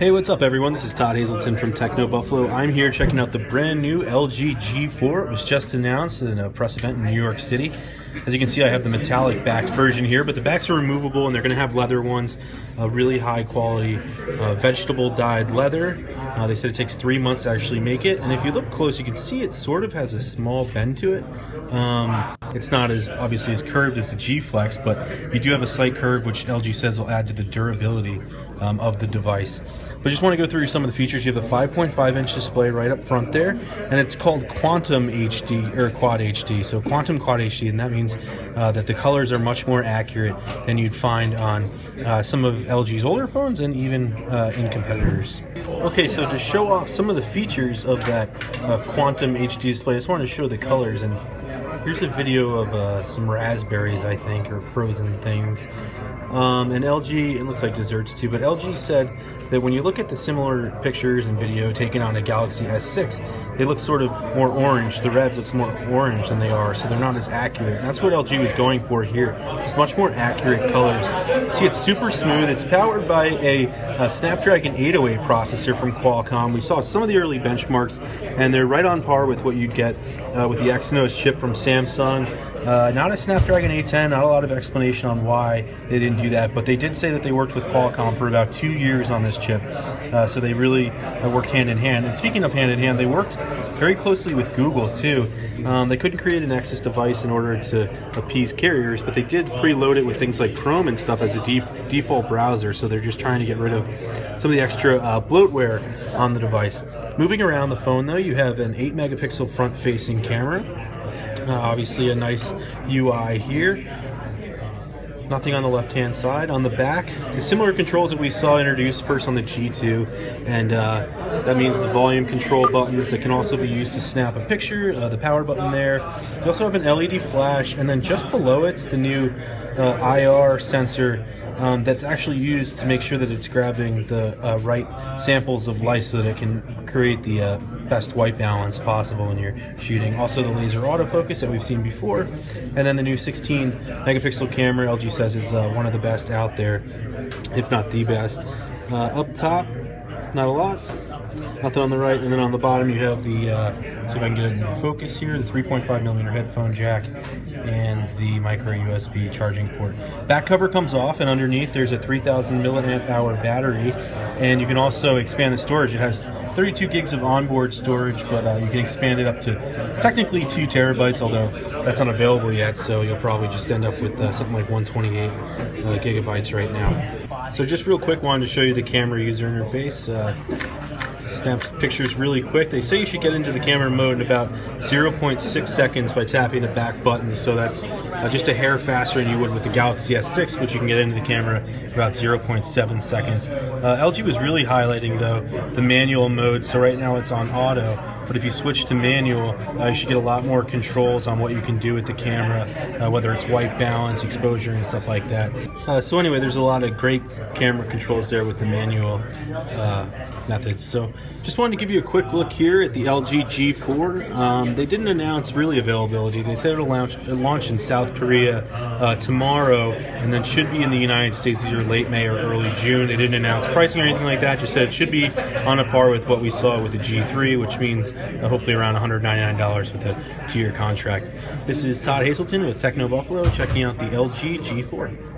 Hey, what's up everyone? This is Todd Hazelton from Techno Buffalo. I'm here checking out the brand new LG G4. It was just announced in a press event in New York City. As you can see, I have the metallic backed version here, but the backs are removable and they're going to have leather ones, really high quality vegetable dyed leather. They said it takes 3 months to actually make it, and if you look close you can see it sort of has a small bend to it. It's not as obviously as curved as the G Flex, but you do have a slight curve which LG says will add to the durability of the device. But I just want to go through some of the features. You have the 5.5-inch display right up front there, and it's called Quantum HD, or Quad HD. So Quantum Quad HD, and that means that the colors are much more accurate than you'd find on some of LG's older phones and even in competitors. Okay, so to show off some of the features of that Quantum HD display, I just wanted to show the colors, and here's a video of some raspberries, I think, or frozen things. And LG, it looks like desserts too, but LG said that when you look at the similar pictures and video taken on a Galaxy S6, they look sort of more orange. The reds look more orange than they are, so they're not as accurate. And that's what LG was going for here. It's much more accurate colors. See, it's super smooth. It's powered by a Snapdragon 808 processor from Qualcomm. We saw some of the early benchmarks, and they're right on par with what you'd get with the Exynos chip from Samsung. Not a Snapdragon 810, not a lot of explanation on why they didn't do that, but they did say that they worked with Qualcomm for about 2 years on this chip, so they really worked hand in hand. And speaking of hand in hand, they worked very closely with Google too. They couldn't create an Nexus device in order to appease carriers, but they did preload it with things like Chrome and stuff as a default browser, so they're just trying to get rid of some of the extra bloatware on the device. Moving around the phone though, you have an 8-megapixel front-facing camera. Obviously a nice UI here. Nothing on the left-hand side. On the back, the similar controls that we saw introduced first on the G2, and that means the volume control buttons that can also be used to snap a picture, the power button there. You also have an LED flash, and then just below it's the new IR sensor that's actually used to make sure that it's grabbing the right samples of light so that it can create the best white balance possible when you're shooting. Also the laser autofocus that we've seen before, and then the new 16-megapixel camera LG says is one of the best out there, if not the best. Up top, not a lot. Nothing on the right, and then on the bottom you have the, see if I can get it in focus here, the 3.5mm headphone jack and the micro USB charging port. Back cover comes off, and underneath there's a 3000 milliamp hour battery, and you can also expand the storage. It has 32 gigs of onboard storage, but you can expand it up to technically 2 terabytes, although that's not available yet, so you'll probably just end up with something like 128 gigabytes right now. So just real quick, wanted to show you the camera user interface. Snaps pictures really quick. They say you should get into the camera mode in about 0.6 seconds by tapping the back button, so that's just a hair faster than you would with the Galaxy S6, which you can get into the camera in about 0.7 seconds. LG was really highlighting though the manual mode, so right now it's on auto, but if you switch to manual, you should get a lot more controls on what you can do with the camera, whether it's white balance, exposure, and stuff like that. So anyway, there's a lot of great camera controls there with the manual methods. So just wanted to give you a quick look here at the LG G4. They didn't announce really availability. They said it'll launch in South Korea tomorrow, and then should be in the United States either late May or early June. They didn't announce pricing or anything like that, just said it should be on a par with what we saw with the G3, which means hopefully around $199 with a 2-year contract. This is Todd Hazelton with Techno Buffalo, checking out the LG G4.